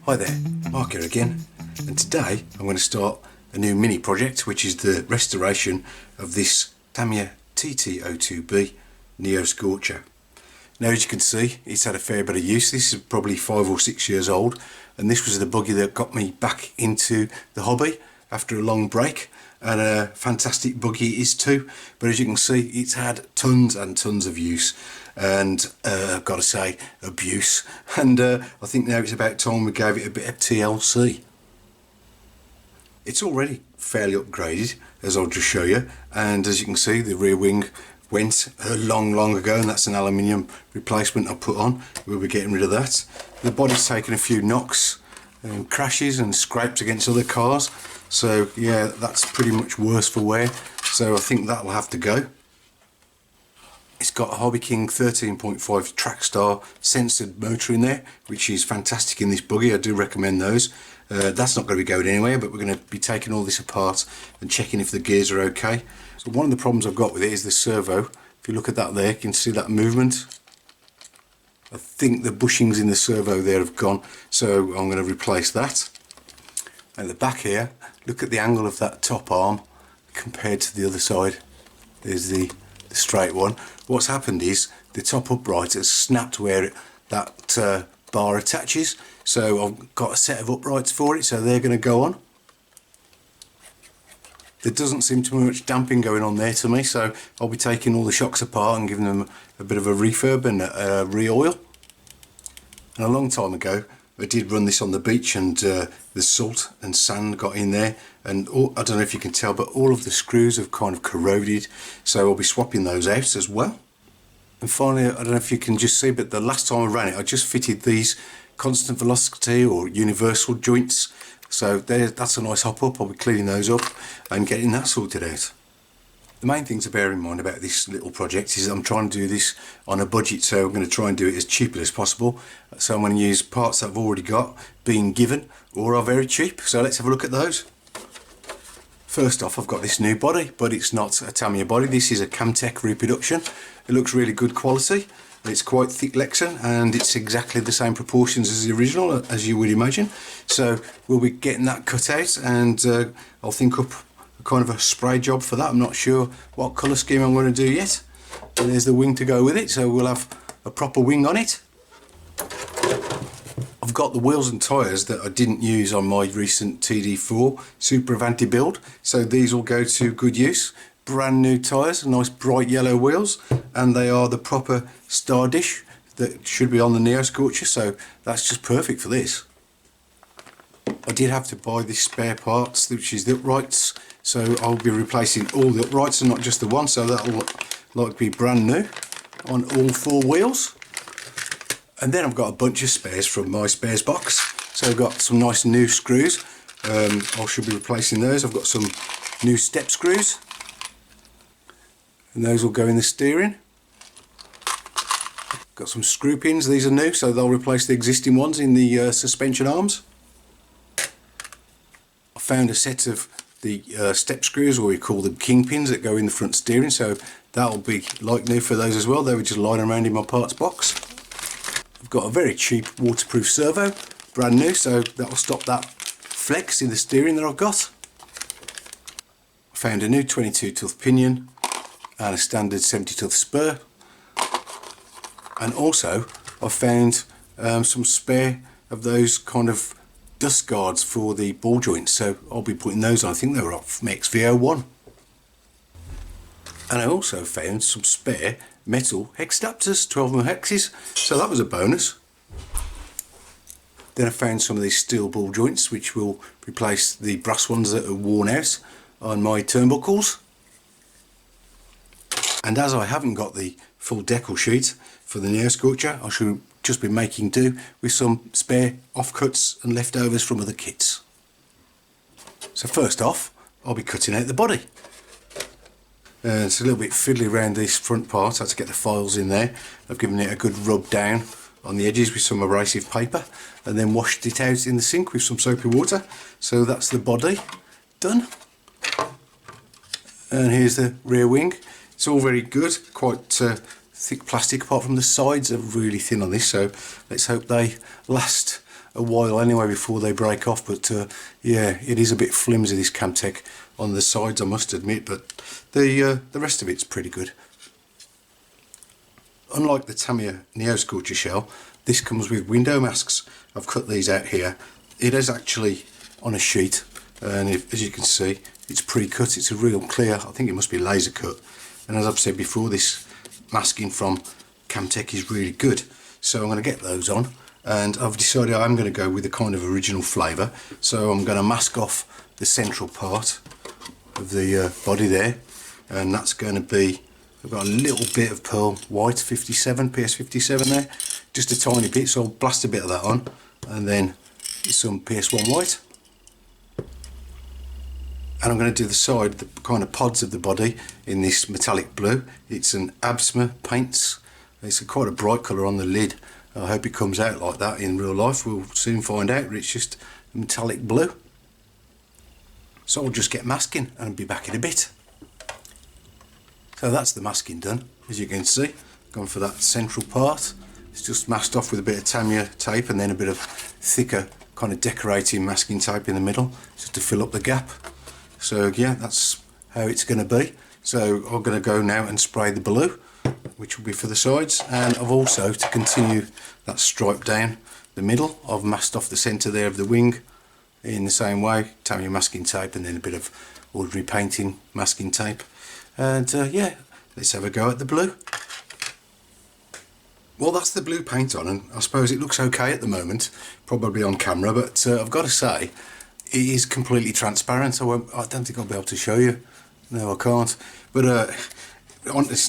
Hi there, Mark here again, and today I'm going to start a new mini project, which is the restoration of this Tamiya TT02B Neo Scorcher. Now, as you can see, it's had a fair bit of use. This is probably 5 or 6 years old, and this was the buggy that got me back into the hobby after a long break, and a fantastic buggy it is too. But as you can see, it's had tons and tons of use, and I've got to say, abuse, and I think now it's about time we gave it a bit of TLC. It's already fairly upgraded, as I'll just show you, and as you can see, the rear wing went long ago, and that's an aluminium replacement I put on. We'll be getting rid of that. The body's taken a few knocks and crashes and scrapes against other cars, so yeah, that's pretty much worse for wear, so I think that will have to go. It's got a Hobby King 13.5 Trackstar censored motor in there, which is fantastic in this buggy. I do recommend those. That's not going to be going anywhere, but we're going to be taking all this apart and checking if the gears are okay. So one of the problems I've got with it is the servo. If you look at that there, you can see that movement. I think the bushings in the servo there have gone, so I'm going to replace that. At the back here, look at the angle of that top arm compared to the other side. There's the straight one. What's happened is the top upright has snapped where that bar attaches, so I've got a set of uprights for it, so they're going to go on. There doesn't seem to be much damping going on there to me, so I'll be taking all the shocks apart and giving them a bit of a refurb and a re-oil. And a long time ago I did run this on the beach, and the salt and sand got in there, and I don't know if you can tell, but all of the screws have kind of corroded, so I'll be swapping those out as well. And finally, I don't know if you can just see, but the last time I ran it, I just fitted these constant velocity or universal joints, so that's a nice hop up. I'll be cleaning those up and getting that sorted out. The main thing to bear in mind about this little project is I'm trying to do this on a budget, so I'm going to try and do it as cheaply as possible. So I'm going to use parts that I've already got, being given, or are very cheap. So let's have a look at those. First off, I've got this new body, but it's not a Tamiya body. This is a Kamtek reproduction. It looks really good quality. It's quite thick Lexan, and it's exactly the same proportions as the original, as you would imagine. So we'll be getting that cut out, and I'll think up kind of a spray job for that. I'm not sure what colour scheme I'm going to do yet. And there's the wing to go with it, so we'll have a proper wing on it. I've got the wheels and tyres that I didn't use on my recent TD4 Super Avanti build, so these will go to good use. Brand new tyres, nice bright yellow wheels, and they are the proper star dish that should be on the Neo Scorcher, so that's just perfect for this. I did have to buy this spare parts, which is the uprights, so I'll be replacing all the uprights and not just the one, so that'll like be brand new on all 4 wheels. And then I've got a bunch of spares from my spares box, so I've got some nice new screws. I should be replacing those. I've got some new step screws, and those will go in the steering. Got some screw pins, these are new, so they'll replace the existing ones in the suspension arms. I found a set of the step screws, or we call them kingpins, that go in the front steering, so that'll be like new for those as well. They were just lying around in my parts box. I've got a very cheap waterproof servo, brand new, so that'll stop that flex in the steering that I've got. I found a new 22 tooth pinion and a standard 70 tooth spur, and also I found some spare of those kind of dust guards for the ball joints, so I'll be putting those on. I think they were off XV01. And I also found some spare metal hex adapters, 12mm hexes, so that was a bonus. Then I found some of these steel ball joints, which will replace the brass ones that are worn out on my turnbuckles. And as I haven't got the full decal sheet for the Neo Scorcher, I should just be making do with some spare offcuts and leftovers from other kits. So first off, I'll be cutting out the body. It's a little bit fiddly around this front part. I had to get the files in there. I've given it a good rub down on the edges with some abrasive paper, and then washed it out in the sink with some soapy water. So that's the body done. And here's the rear wing. It's all very good, quite thick plastic, apart from the sides are really thin on this, so let's hope they last a while anyway before they break off. But yeah, it is a bit flimsy, this Kamtek on the sides, I must admit, but the rest of it's pretty good. Unlike the Tamiya Neo Scorcher shell, this comes with window masks. I've cut these out here. It is actually on a sheet, and as you can see, it's pre-cut. It's a real clear, I think it must be laser cut, and as I've said before, this masking from Kamtek is really good, so I'm going to get those on. And I've decided I'm going to go with a kind of original flavour, so I'm going to mask off the central part of the body there, and that's going to be, I've got a little bit of pearl white 57, PS57 there, just a tiny bit, so I'll blast a bit of that on, and then some PS1 white. And I'm going to do the side, the kind of pods of the body in this metallic blue. It's an Absma Paints. It's quite a bright colour on the lid. I hope it comes out like that in real life. We'll soon find out. It's just metallic blue. So I'll just get masking and I'll be back in a bit. So that's the masking done, as you can see. Gone for that central part. It's just masked off with a bit of Tamiya tape and then a bit of thicker kind of decorating masking tape in the middle, just to fill up the gap. So yeah, that's how it's going to be. So I'm going to go now and spray the blue, which will be for the sides, and I've also, to continue that stripe down the middle, I've masked off the centre there of the wing in the same way, Tamiya masking tape and then a bit of ordinary painting masking tape. And yeah, let's have a go at the blue. Well, that's the blue paint on, and I suppose it looks okay at the moment, probably on camera, but I've got to say, it is completely transparent. I don't think I'll be able to show you. No, I can't. But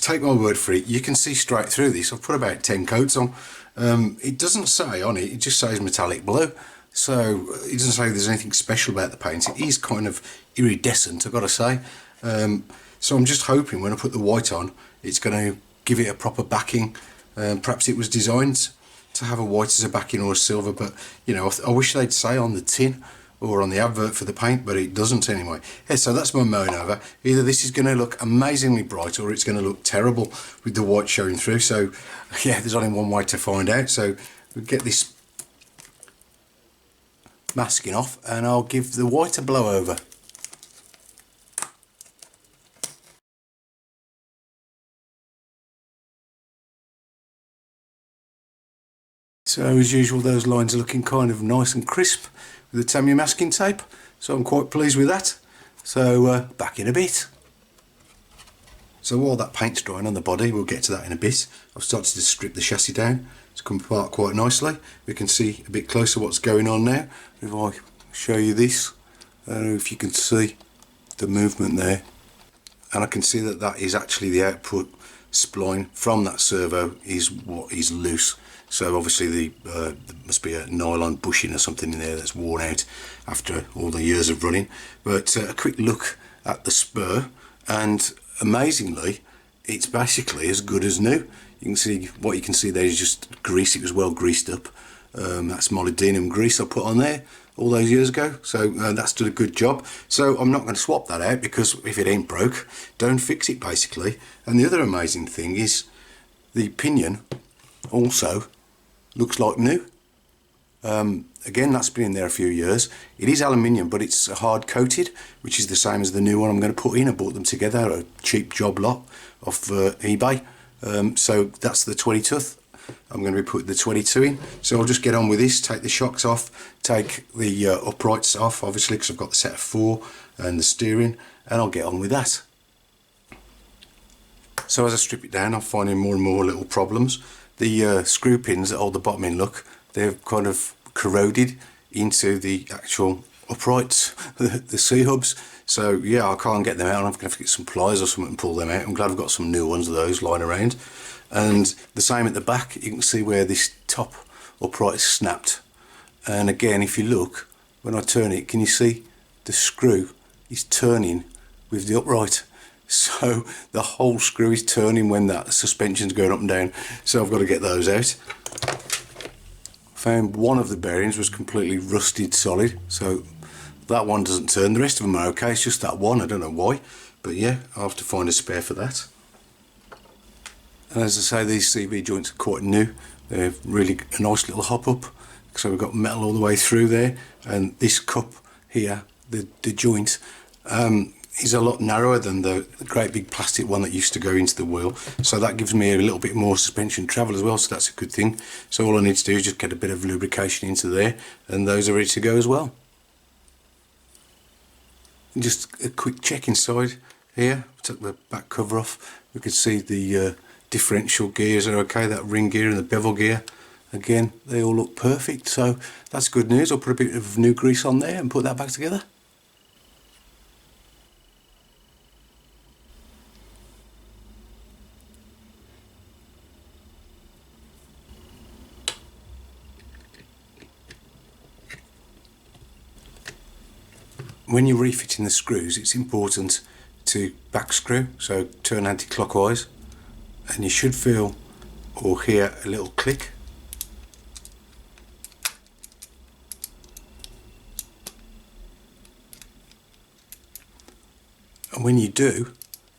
take my word for it, you can see straight through this. I've put about 10 coats on. It doesn't say on it, it just says metallic blue. So it doesn't say there's anything special about the paint. It is kind of iridescent, I've got to say. So I'm just hoping when I put the white on, it's going to give it a proper backing. Perhaps it was designed to have a white as a backing or a silver, but you know, I wish they'd say on the tin or on the advert for the paint, but it doesn't anyway. Yeah, so that's my mowing over. Either this is going to look amazingly bright or it's going to look terrible with the white showing through. So yeah, there's only one way to find out. So we'll get this masking off and I'll give the white a blow over. So as usual, those lines are looking kind of nice and crisp with the Tamiya masking tape, so I'm quite pleased with that. So back in a bit. So while that paint's drying on the body, we'll get to that in a bit. I've started to strip the chassis down. It's come apart quite nicely. We can see a bit closer what's going on now. If I show you this, I don't know if you can see the movement there, and I can see that that is actually the output spline from that servo is what is loose. So obviously there must be a nylon bushing or something in there that's worn out after all the years of running. But a quick look at the spur, and amazingly it's basically as good as new. You can see, what you can see there is just grease. It was well greased up. That's molybdenum grease I put on there all those years ago, so that's done a good job. So I'm not going to swap that out, because if it ain't broke, don't fix it basically. And the other amazing thing is the pinion also looks like new. Again, that's been in there a few years. It is aluminium, but it's hard coated, which is the same as the new one I'm going to put in. I bought them together, a cheap job lot off eBay. So that's the 22th. I'm going to be putting the 22 in. So I'll just get on with this, take the shocks off, take the uprights off, obviously, because I've got the set of 4 and the steering, and I'll get on with that. So as I strip it down, I'm finding more and more little problems. The screw pins that hold the bottom in, look, they've kind of corroded into the actual uprights, the C-hubs. So yeah, I can't get them out. I'm going to have to get some pliers or something and pull them out. I'm glad I've got some new ones of those lying around. And the same at the back, you can see where this top upright is snapped. And again, if you look, when I turn it, can you see the screw is turning with the upright? So the whole screw is turning when that suspension's going up and down. So I've got to get those out. Found one of the bearings was completely rusted solid, so that one doesn't turn. The rest of them are okay, it's just that one, I don't know why. But yeah, I'll have to find a spare for that. And as I say, these CV joints are quite new. They're really a nice little hop up. So we've got metal all the way through there, and this cup here, the joint, is a lot narrower than the great big plastic one that used to go into the wheel. So that gives me a little bit more suspension travel as well, so that's a good thing. So all I need to do is just get a bit of lubrication into there, and those are ready to go as well. And just a quick check inside here. Took the back cover off. We can see the differential gears are okay, that ring gear and the bevel gear. Again, they all look perfect, so that's good news. I'll put a bit of new grease on there and put that back together. When you're refitting the screws, it's important to back screw, so turn anti-clockwise, and you should feel or hear a little click. And when you do,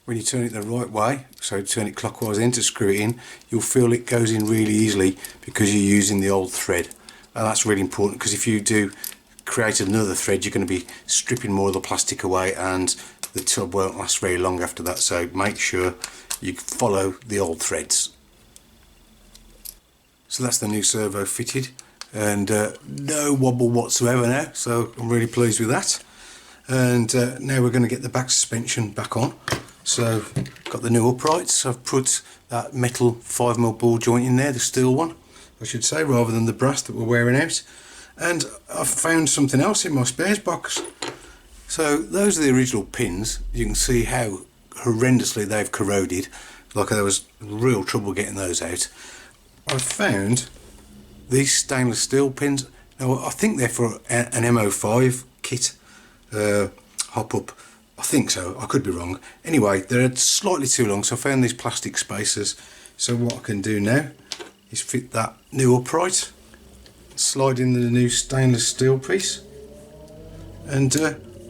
when you turn it the right way, so turn it clockwise in to screw it in, you'll feel it goes in really easily because you're using the old thread. And that's really important, because if you do create another thread, you're going to be stripping more of the plastic away and the tub won't last very long after that. So make sure you follow the old threads. So that's the new servo fitted, and no wobble whatsoever now, so I'm really pleased with that. And now we're going to get the back suspension back on. So got the new uprights. I've put that metal 5mm ball joint in there, the steel one I should say, rather than the brass that we're wearing out. And I've found something else in my spares box. So those are the original pins. You can see how horrendously they've corroded, like there was real trouble getting those out. I've found these stainless steel pins. Now I think they're for an MO5 kit hop up, I think so, I could be wrong. Anyway, they're slightly too long, so I found these plastic spacers. So what I can do now is fit that new upright, slide in the new stainless steel piece, and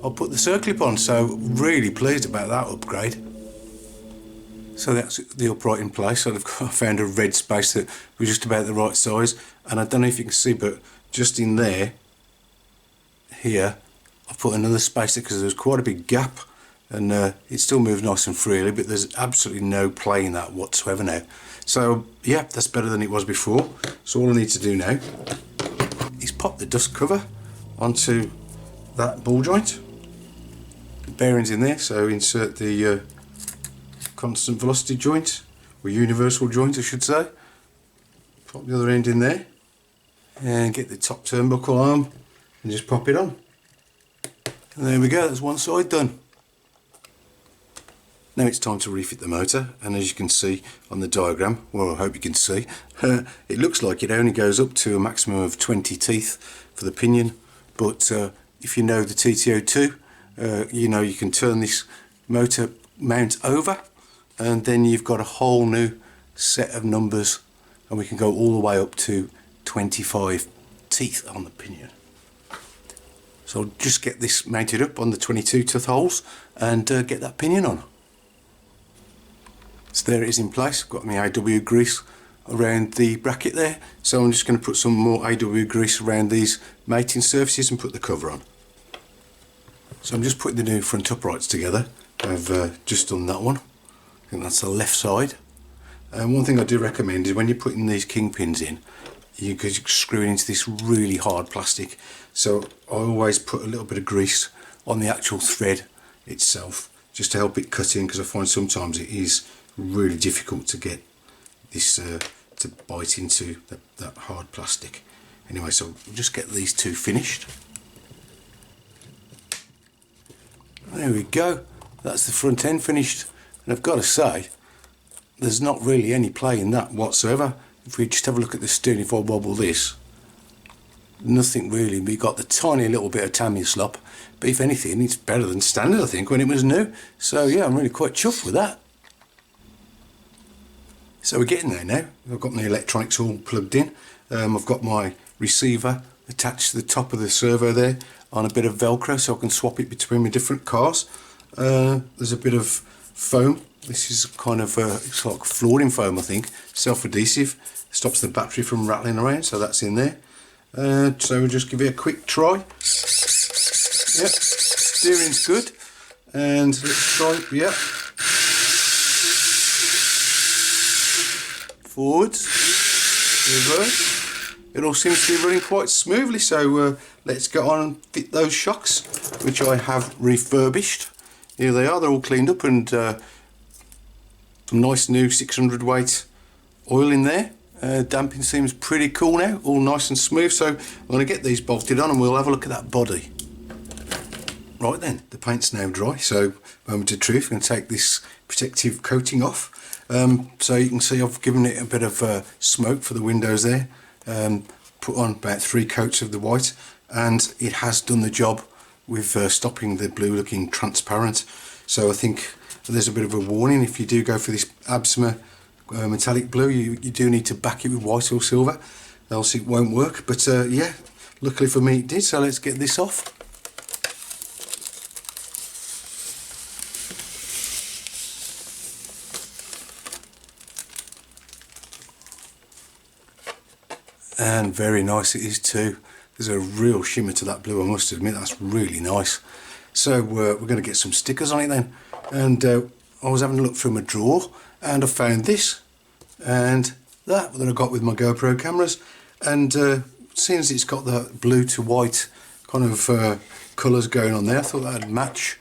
I'll put the circlip on. So really pleased about that upgrade. So that's the upright in place. So I found a red space that was just about the right size, and I don't know if you can see, but just in there, here, I've put another spacer because there's quite a big gap, and it still moves nice and freely, but there's absolutely no play in that whatsoever now. So yeah, that's better than it was before. So all I need to do now is pop the dust cover onto that ball joint. The bearing's in there, so insert the constant velocity joint, or universal joint I should say. Pop the other end in there and get the top turnbuckle arm and just pop it on. And there we go, that's one side done. Now it's time to refit the motor, and as you can see on the diagram, well I hope you can see, it looks like it only goes up to a maximum of 20 teeth for the pinion, but if you know the TT02, you know you can turn this motor mount over, and then you've got a whole new set of numbers, and we can go all the way up to 25 teeth on the pinion. So I'll just get this mounted up on the 22 tooth holes and get that pinion on. So there it is in place. I've got my AW grease around the bracket there, so I'm just going to put some more AW grease around these mating surfaces and put the cover on. So I'm just putting the new front uprights together. I've just done that one. I think that's the left side. And one thing I do recommend is when you're putting these kingpins in, you're screwing into this really hard plastic. So I always put a little bit of grease on the actual thread itself, just to help it cut in, because I find sometimes it is really difficult to get this to bite into that hard plastic. Anyway, so we'll just get these two finished. There we go, that's the front end finished, and I've got to say there's not really any play in that whatsoever. If we just have a look at the steering, if I wobble this, nothing really. We got the tiny little bit of Tamiya slop, but if anything it's better than standard I think when it was new. So yeah, I'm really quite chuffed with that. So we're getting there now. I've got my electronics all plugged in. I've got my receiver attached to the top of the servo there on a bit of velcro so I can swap it between my different cars. There's a bit of foam. This is kind of it's like flooring foam, I think, self-adhesive, stops the battery from rattling around, so that's in there. So we'll just give it a quick try. Yep, steering's good, and let's try, yep, forwards, reverse. It all seems to be running quite smoothly, so let's go on and fit those shocks, which I have refurbished. Here they are, they're all cleaned up, and some nice new 600 weight oil in there. Damping seems pretty cool now, all nice and smooth, so I'm going to get these bolted on and we'll have a look at that body. Right then, the paint's now dry, so moment of truth, I'm going to take this protective coating off. So you can see I've given it a bit of smoke for the windows there. Put on about 3 coats of the white, and it has done the job with stopping the blue looking transparent. So I think there's a bit of a warning, if you do go for this Absma metallic blue, you do need to back it with white or silver, else it won't work. But yeah, luckily for me it did, so let's get this off. And very nice it is too. There's a real shimmer to that blue, I must admit. That's really nice. So we're going to get some stickers on it then. And I was having a look through my drawer, and I found this and that I got with my GoPro cameras. And seeing as it's got the blue to white kind of colours going on there, I thought that'd match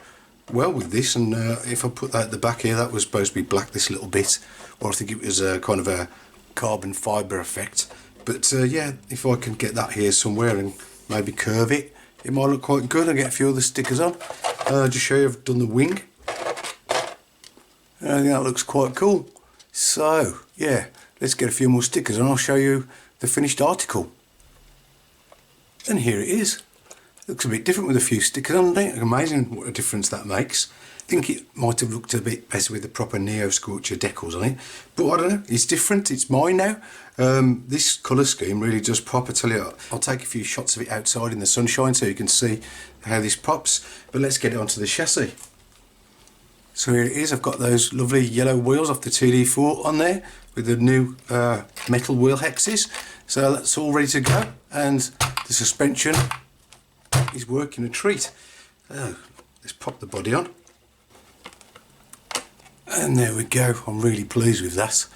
well with this. And if I put that at the back here, that was supposed to be black, this little bit, or I think it was kind of a carbon fibre effect. But yeah, if I can get that here somewhere and maybe curve it, it might look quite good. I'll get a few other stickers on. Just show you I've done the wing. I think that looks quite cool. So yeah, let's get a few more stickers and I'll show you the finished article. And here it is. Looks a bit different with a few stickers on it. Amazing what a difference that makes. I think it might have looked a bit better with the proper Neo Scorcher decals on it, but I don't know, it's different, it's mine now. This colour scheme really does pop. I tell you, I'll take a few shots of it outside in the sunshine so you can see how this pops, but let's get it onto the chassis. So here it is, I've got those lovely yellow wheels off the TD4 on there with the new metal wheel hexes, so that's all ready to go, and the suspension is working a treat. Let's pop the body on. And there we go, I'm really pleased with that.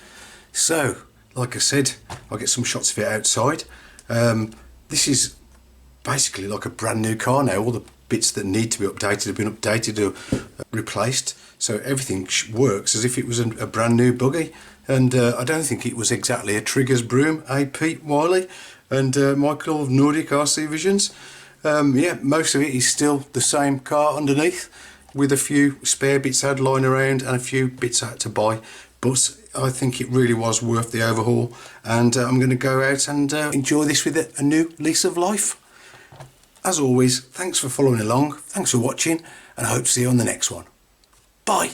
So, like I said, I'll get some shots of it outside. This is basically like a brand new car now. All the bits that need to be updated have been updated or replaced. So everything works as if it was a brand new buggy. And I don't think it was exactly a Triggers Broom, Pete Wiley and Mikael of Nordic RC Visions. Yeah, most of it is still the same car underneath, with a few spare bits I'd lying around and a few bits I had to buy, but I think it really was worth the overhaul, and I'm going to go out and enjoy this with a new lease of life. As always, thanks for following along, thanks for watching, and I hope to see you on the next one. Bye!